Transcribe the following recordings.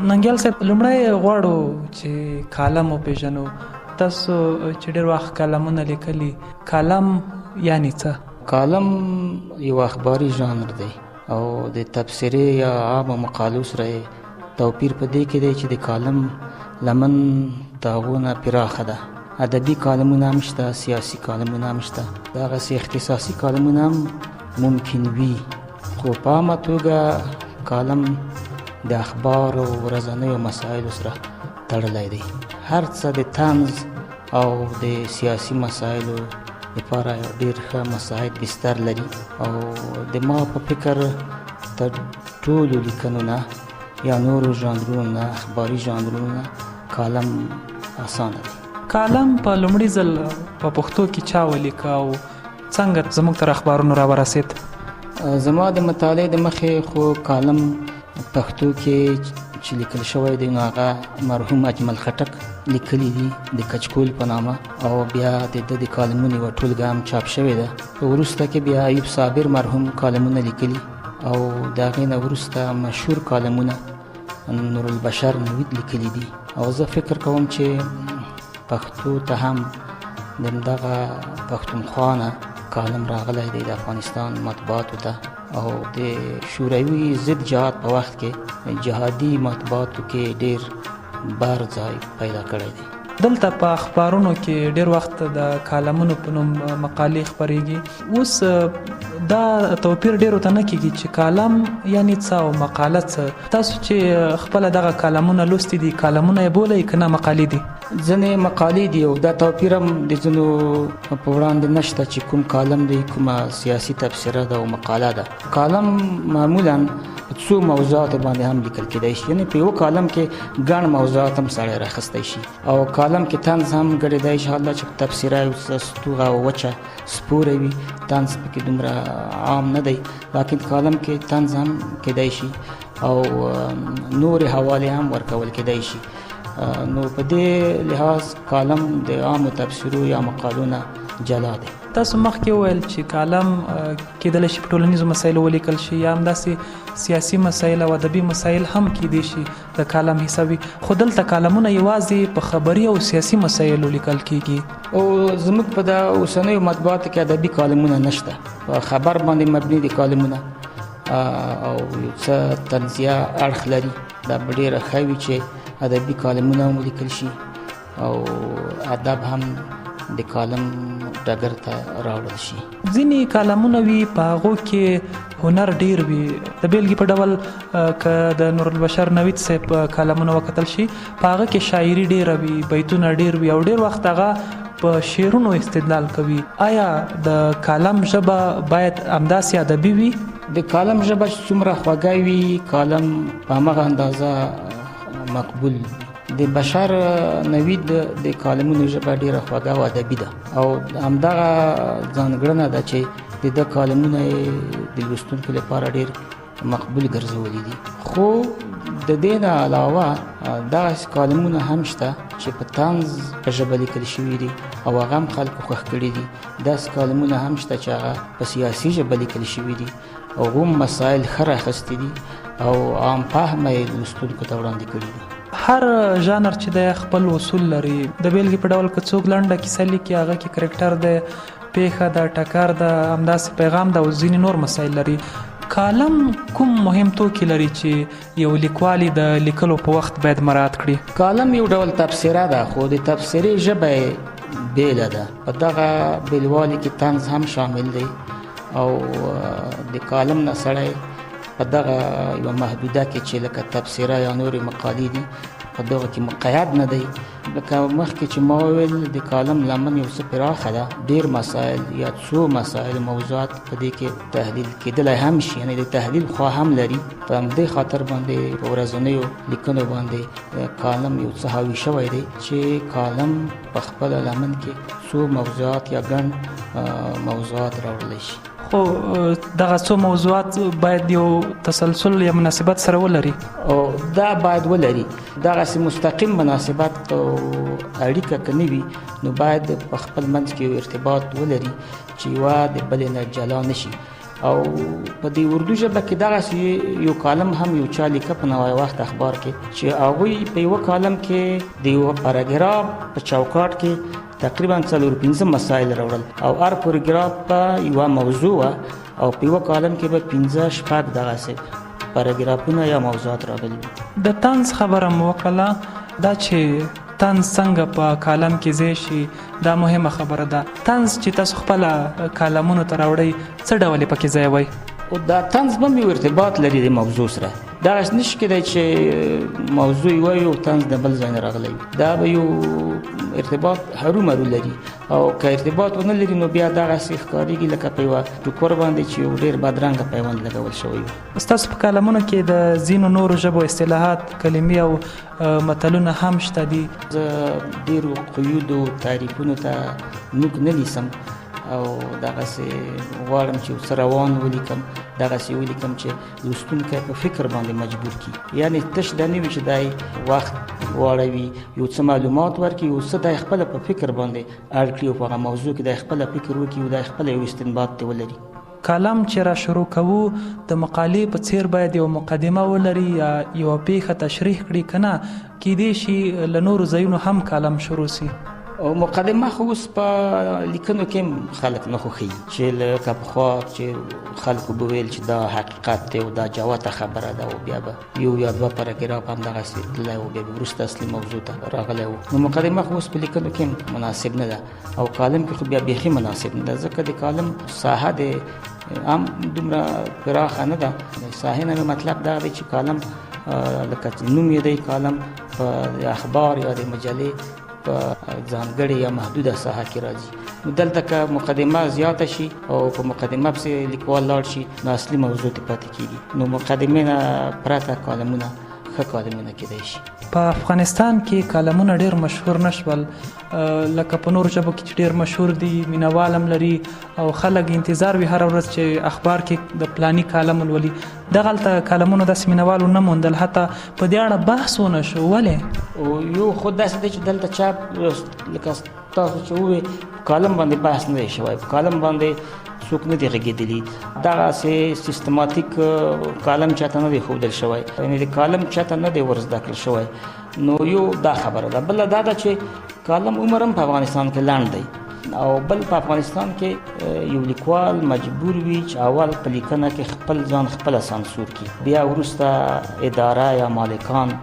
ننګیال صاحب لومړی غواړو چې کالم وپېژنو. تاسو چې ډېر وخت کالمونه لیکلي، کالم یعنی څه؟ کالم یو اخباري ژانر دی او د تبصرې یا عامو مقالو سره توپیر په دې کې دی چې د کالم لمن د هغو نه پراخه ده. ادبي کالمونه هم شته، سیاسي کالمونه هم شته، دغسې اختصاصي کالمونه هم ممکن وي، خو په عامه توګه کالم د اخبار او ورځنیو مسایلو سره تړلی دی. هر څه د طنز او د سیاسي مسایلو لپاره ډېر ښه مساعد بستر لري او د ما په فکر تر ټولو لیکنو نه یا نورو ژانرونو نه، اخباري ژانرونو نه کالم اسانه دی. کالم په لومړي ځل په پښتو کې چا ولیکه او څنګه زموږ تر اخبارونو راورسېد؟ زما د مطالعې د مخې خو کالم پښتو کې چې لیکل شوی دی نو هغه مرحوم اجمل خټک لیکلی دي د کچکول په نامه، او بیا د ده د کالمونو یوه ټولګه هم چاپ شوې ده. وروسته کې بیا ایوب صابر مرحوم کالمونه لیکلي او د هغې نه وروسته مشهور کالمونه نور البشر نوید لیکلي دي. او زه فکر کوم چې پښتو ته هم د همدغه پښتونخوا نه کالم راغلی دی د افغانستان مطبوعاتو ته، او د شوروي ضد جهاد په وخت کې جهادي مطبوعاتو کې ډېر بار ځای پیدا کړی دی. دلته په اخبارونو کې ډېر وخت د کالمونو په نوم مقالې خپرېږي. اوس دا توپیر ډېرو ته نه کېږي چې کالم یعنې څه او مقاله څه. تاسو چې خپله دغه کالمونه لوستي دي، کالمونه یې بولئ که نه مقالې دي؟ ځینې مقالې دي او دا توپیر هم د ځینو په وړاندې نشته چې کوم کالم دی، کومه سیاسي تبصره ده او مقاله ده. کالم معمولا په څو موضوعاتو باندې هم لیکل کېدای شي، یعنې په یو کالم کې ګڼ موضوعات هم سړی راخیستی شي، او کالم کې طنز هم ګډېدای شي. حالا چې تبصره یو ستوغه او وچه سپوره وي، طنز پکې دومره عام نه دی، لیکن کالم کې طنز هم کېدای شي او نورې حوالې هم ورکول کېدای شي. نو په دې لحاظ کالم د عامو تبصرو یا مقالو نه جلا دی. تاسو مخکې وویل چې کالم کېدلی شي په ټولنیزو مسایلو ولیکل شي، یا همداسې سیاسي مسایل او ادبي مسایل هم کېدای شي د کالم حصه وي، خو دلته کالمونه یوازې په خبري او سیاسي مسایلو لیکل کېږي. او زموږ په د اوسنیو مطبوعاتو کې ادبي کالمونه نشته، په خبر باندې مبني دي کالمونه او یو څه طنزیه اړخ لري. دا به ډېره ښه وي چې ادبي کالمونه هم ولیکل شي او ادب هم د کالم ډګر ته راوړل شي. ځینې کالمونه وي په هغو کې هنر ډیر وي. د بیلګې په ډول که د نور البشر نوید صاحب کالمونه وکتل شي، په هغه کې شاعري ډیره وي، بیتونه ډیر وي، او ډیر وخت هغه په شعرونو استدلال کوي. آیا د کالم ژبه باید همداسې ادبي وي؟ د کالم ژبه چې څومره خوږه وي، کالم په همغه اندازه مقبول. د بشر نوید د کالمونو ژبه ډیره خوږه او ادبي ده، او همدغه ځانګړنه ده چې د ده کالمونه د لوستونکو لپاره ډیر مقبول ګرځولي دي. خو د دې نه علاوه دغسې کالمونه هم شته چې په طنز په ژبه لیکل شوي دي او هغه هم خلکو خوښ کړي دي. داسې کالمونه هم شته چې هغه په سیاسي ژبه لیکل شوي دي او هم مسایل ښه راخیستي دي او عام فهمه یې لوستونکو ته وړاندې کړي دي. هر ژانر چې د خپل اصول لري. د بیلګې په ډول که څوک لنډه کیسه لیکي، هغه کې کرکټر دی، پیښه ده، ټکر ده، همداسې پیغام ده او ځینې نور مسایل لري. کالم کوم مهم توکي لري چې یو لیکوال د لیکلو په وخت باید مراعات کړي؟ کالم یو ډول تبصره ده، خو د تبصرې ژبه بیله ده. په دغه بیلوالي کې طنز هم شامل دی او د کالم نه سړی په دغه یوه محدوده کې چې لکه تبصره یا نورې مقالې دي په دغه کې مقید نه دی. لکه مخکې چې ما وویل د کالم لمن یو څه پراخه ده، ډېر مسایل یا څو مسایل موضوعات په دې کې تحلیل کېدلی هم شي، یعنې د تحلیل خوا هم لري. په همدې خاطر باندې په ورځنیو لیکنو باندې کالم یو څه حاوي شوی دی چې کالم په خپله لمن کې څو موضوعات یا ګڼ موضوعات راوړلی شي. خو دغه څو موضوعات باید یو تسلسل یا مناسبت سره ولري، او دا باید ولري. دغسې مستقیم مناسبت او اړیکه که نه وي نو باید په خپل منځ کې یو ارتباط ولري چې یوه د بلې نه جلا نشي. او په دې اردو ژبه کې دغسې یو کالم هم یو چا لیکه په نوای وخت اخبار کې چې هغوی په یوه کالم کې د یوه پاراګراف په چوکاټ کې تقریبا 4-5 مسایل راوړل او هر پاراګراف په یوه موضوع وه او په یوه کالم کې به 15-16 دغسې پاراګرافونه یا موضوعات راغلي. د طنز خبره مو وکړه، دا چې طنز څنګه په کالم کې ځای شي دا مهمه خبره ده. طنز چې تاسو خپله کالمونو ته راوړئ څه ډول یې پکې ځای وای؟ او دا طنز به یو ارتباط لري د موضوع سره. دغسې نشي کېدی چې موضوع یې وایي او طنز د بل ځای نه راغلی وي. دا به یو ارتباط هرومرو لري او که ارتباط ونه لري نو بیا دغسې ښکارېږي لکه په یوه ټوکر باندې چې یو ډېر بدرنګه پیوند لګول شوی وي. ستاسو په کالمونو کې د ځینو نورو ژبو اصطلاحات، کلمې او متلونه هم شته دي. زه ډېرو قیودو تعریفونو ته نوک نه نیسم او دغسې غواړم چې څه روان ولیکم، دغسې ولیکم چې لوستونکی په فکر باندې مجبور کړي. یعنې تش دا نه وي چې دی وخت واړوي، یو څه معلومات ورکړي، یو څه دی خپله په فکر باندې اړ کړي او په هغه موضوع کې دی خپله فکر وکړي او دی خپله یو استنباط ته ولري. کالم چې را شروع کوو د مقالې په څیر باید یو مقدمه ولري یا یوه پیښه تشریح کړي، که نه کیدای شي له نورو ځایونو هم کالم شروع سي. او مقدمه خو اوس په لیکنو کې خلک نه خوښوي چې لکه پخوا چې خلکو به ویل چې دا حقیقت دی او دا جوته خبره ده او بیا به یو یا دوه پاراګراف هم دغسې تللی و، بیا به وروسته اصلي موضوع ته راغلی و. نو مقدمه خو اوس په لیکنو کې مناسب نه ده او کالم کې خو بیا بیخي مناسب نه ده، ځکه د کالم ساحه د هم دومره پراخه نه ده. ساحې نه مطلب دا دی چې کالم لکه نوم یې دی کالم په اخبار یا د مجلې په ځانګړې یا محدوده ساحه کې راځي. نو دلته که مقدمه زیاته شي او په مقدمه پسې لیکوال لاړ شي نو اصلي موضوع ته پاتې کېږي. نو مقدمې نه پرته کالمونه ښه کالمونه کېدای شي. په افغانستان کې کالمونه ډېر مشهور نه شول لکه په نورو ژبو کې چې ډېر مشهور دي، مینوال هم لري او خلک انتظار وي هره ورځ چې اخبار کې د پلاني کالم ولولي. دغلته کالمونو داسې مینوال ونه موندل، حتی په دې اړه بحث ونه شو. ولې؟ او یو خود داسې دی چې دلته چاپ لکه تاسو چې ووایي کالم باندې بحث نه دی شوی، په کالم باندې څوک نه دي غږېدلي، دغسې سیستماتیک کالم چاته نه دی ښودل شوی، یعنې د کالم چاته نه دی ور زده کړل شوی. نو یو دا خبره ده. بله دا ده چې کالم عمر هم په افغانستان کې لنډ دی او بل په افغانستان کې یو لیکوال مجبور وي چې اول په لیکنه کې خپل ځان خپله سانسور کړي، بیا وروسته اداره یا مالکان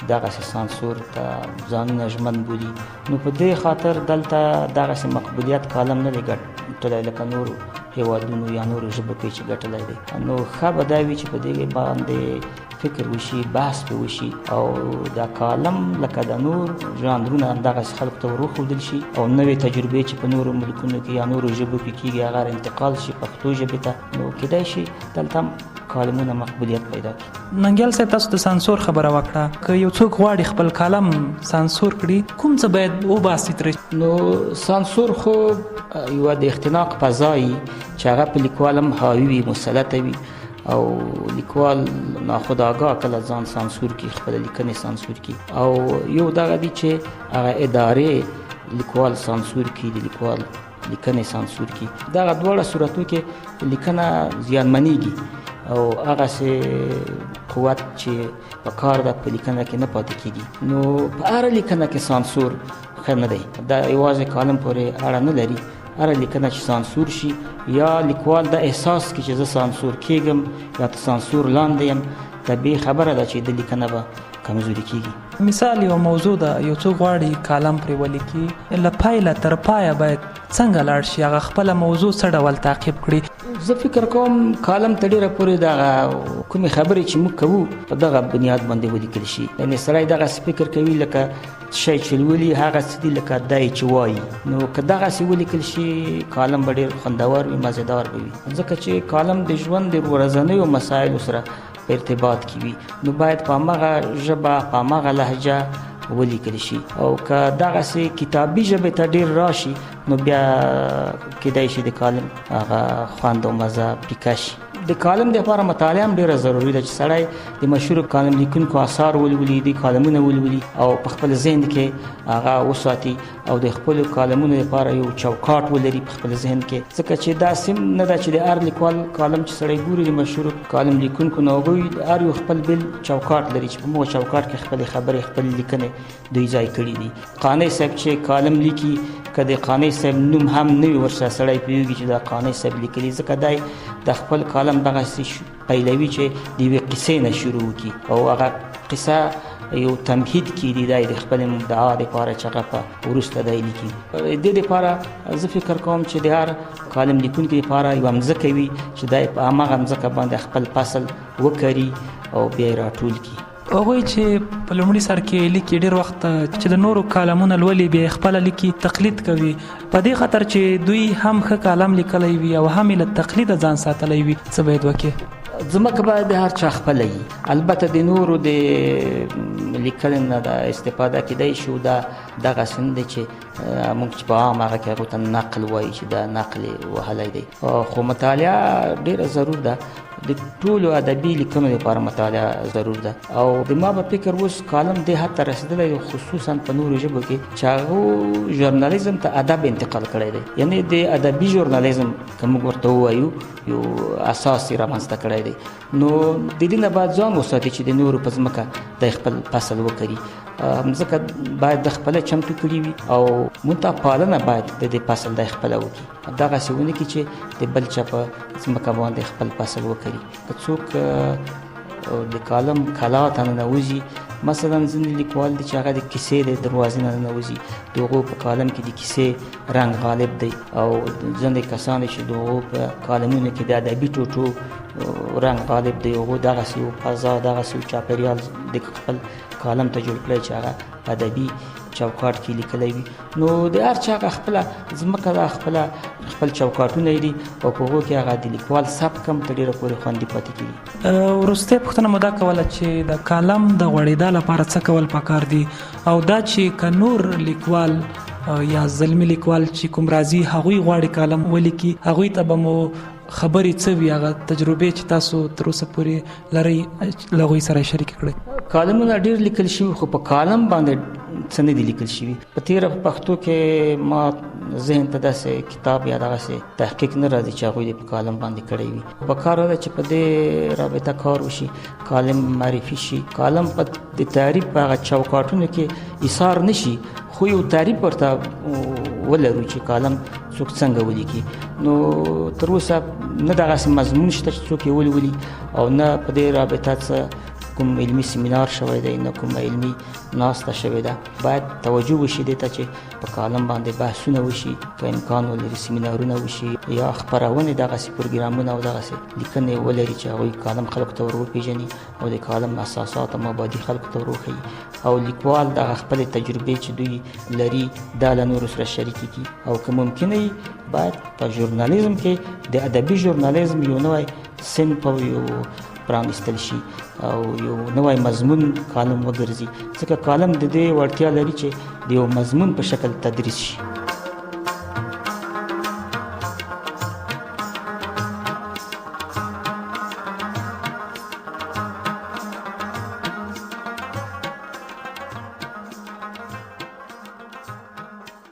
دغسې سانسور ته ځانونه ژمن بولي. نو په دې خاطر دلته دغسې مقبولیت کالم نه دی ګټلی لکه نورو هیوادونو یا نورو ژبو کې چې ګټلی دی. نو ښه به دا وي چې په دې باندې فکر وشي، بحث پې وشي او دا کالم لکه د نور ژانرونه همدغسې خلکو ته وروښودل شي او نوې تجربې چې په نورو ملکونو کې یا نورو ژبو کې کېږي هغه انتقال شي پښتو ژبې ته. نو کېدای شي دلته هم کالمونه مقبولیت پیدا کړي. ننګیال صاحب تاسو د سانسور خبره وکړه، که یو څوک غواړي خپل کالم سانسور کړي کوم څه باید وباسي ترې؟ نو سانسور خو یوه د اختناق فضا وي چې هغه په لیکوال هم حاوي وي، مسلطه وي او لیکوال ناخودآګاه کله ځان سانسور کړي، خپله لیکنې سانسور کړي. او یو دغه دی چې هغه ادارې لیکوال سانسور کړي، د لیکوال لیکنې سانسور کړي. دغه دواړه صورتو کې لیکنه زیانمنېږي او هغسې قوت چې په کار ده په لیکنه کې نه پاتې کېږي. نو په هره لیکنه کې سانسور ښه نه دی، دا یوازې کالم پورې اړه نه لري. هره لیکنه چې سانسور شي یا لیکوال د احساس کې چې زه سانسور کېږم یا ته سانسور لاندې یم، طبیعي خبره ده چې د لیکنه به کمزوري کېږي. مثال یو موضوع ده، یو څوک غواړي کالم پرې ولیکي، له پیله تر پایه باید څنګه لاړ شي، هغه خپله موضوع څه ډول تعقیب کړي؟ زه فکر کوم کالم ته ډېره پورې دغه کومې خبرې چې موږ کوو په دغه بنیاد باندې ولیکل شي. یعنې سړی دغسې فکر کوي لکه شی چې لولي هغسې دي لکه دی چې وایي. نو که دغسې ولیکل شي کالم به ډېر خوندور وي، مزېدار به وي، ځکه چې کالم د ژوند د ورځنیو مسایلو سره په ارتباط کې وي. نو باید په همغه ژبه په همغه لهجه ولیکل شي. او که دغسې کتابي ژبې ته ډېر راشي نو بیا کیدای شي د کالم هغه خوند او مزه پیکه شي. د کالم دپاره مطالعه هم ډېره ضروري ده چې سړی د مشهورو کالم لیکونکو اثار ولولي، د کالمونه ولولي او په خپل ذهن کې هغه وساتي او د خپلو کالمونو لپاره یو چوکاټ ولري په خپل ذهن کې. ځکه چې داسې نه ده چې د هر لیکوال کالم چې سړی ګوري د مشهورو کالم لیکونکو نو هغوی هر یو خپل بل چوکاټ لري چې په موږ چوکاټ کې خپلې خبرې خپلې لیکنې دوی ځای کړي دي. قانع صاحب چې کالم لیکي که د قانع صاحب نوم هم نه وي ورسره سړی پوهېږي چې دا قانع صاحب لیکلي، ځکه دی د خپل کالم دغسې پیلوي چې د یوې قصې نه شروع وکړي او هغه قصه یو تمهید کړي دی د خپل مدعا دپاره چې هغه په وروسته دی لیکي. دې دپاره زه فکر کوم چې د هر کالم لیکونکي دپاره یوه مځکه وي چې دی په هماغه مځکه باندې خپل فصل وکري او بیا یې راټول کړي. هغوی چې په لومړي سر کې لیکي ډېر وخت چې د نورو کالمونه لولي بیا خپله لیکي تقلید کوي، په دې خاطر چې دوی هم ښه کالم لیکلی وي او هم یې له تقلیده ځان ساتلی وي، څه باید وکړي؟ ځمکه باید د هر چا خپله وي. البته د نورو د لیکلو نه د استفاده کیدای شي، دا دغسې نه دی چې موږ چې په عام هغه کې هغو ته نقل وایي چې دا نقل یې وهلی دی. خو مطالعه ډېره ضرور ده، د ټولو ادبي لیکنو لپاره مطالعه ضرور ده او د ما په فکر اوس کالم دې حد ته رسېدلی دی خصوصا په نورو ژبو کې چې هغو ژورنالیزم ته ادب انتقال کړی دی. یعنې د ادبي ژورنالیزم که موږ ورته ووایو یو اساس یې رامنځته کړی دی. نو د دې نه باید ځان وساتي چې د نورو په ځمکه د خپل فصل وکړي. مځکه باید د خپله چمتو کړي وي او منتها پالنه باید د دې فصل د خپله وکړي، دغسې ونه کړي چې د بل چا په ځمکه باندې خپل فصل وکړي. که څوک د کالم کلا ته ننوځي، مثلا ځینې لیکوال دي چې هغه د کیسې د دروازې نه ننوځي، د هغو په کالم کې د کیسې رنګ غالب دی او ځینې کسان دي چې د هغو په کالمونو کې د ادبي ټوټو رنګ غالب دی، هغو دغسې یو فضا دغسې یو چاپېریال د خپل کالم ته جوړ کړی چې هغه ادبي چوکاټ کې لیکلی وي. نو د هر چا هغه خپله ځمکه ده، خپل چوکاټونه یې دي او په هغو کې هغه د لیکوال سبک هم تر ډېره پورې خوندي پاتې کېږي. وروستۍ پوښتنه مو دا کوله چې د کالم د غوړېدا لپاره څه کول پکار دي او دا چې که نور لیکوال یا زلمي لیکوال چې کوم راځي هغوی غواړي کالم ولیکي، هغوی ته به مو خبرې څه وي، هغه تجربې چې تاسو تر اوسه پورې لرئ له هغوی سره یې شریکې کړئ؟ کالمونه ډېر لیکل شوي خو په کالم باندې څه نه دي لیکل شوي. په تېره په پښتو کې ما ذهن ته داسې کتاب یا دغسې تحقیق نه راځي چې هغوی دې په کالم باندې کړی وي. پکار ده چې په دې رابطه کار وشي، کالم معرفي شي. کالم په د تعریف په هغه چوکاټونو کې ایثار نه شي، خو یو تعریف ورته ولرو چې کالم څوک څنګه ولیکي. نو تر اوسه نه دغسې مضمون شته چې څوک یې ولولي او نه په دې رابطه څه کوم علمي سیمینار شوی دی، نه کوم علمي ناسته شوې ده. باید توجه وشي دې ته چې په کالم باندې بحثونه وشي، که امکان ولري سیمینارونه وشي یا خپرونې دغسې پروګرامونه او دغسې لیکنې ولري چې هغوی کالم خلکو ته ور وپېژني او د کالم اساسات او مبادي خلکو ته ور وښيي او لیکوال دغه خپلې تجربې چې دوی لري دا له نورو سره شریکې کړي. او که ممکنه وي باید په ژورنالیزم کې د ادبي ژورنالیزم یو نوی صنف او یو پرانیستل شي او یو نوی مضمون کالم وګرځي، ځکه کالم د دې وړتیا لري چې د یو مضمون په شکل تدریس شي.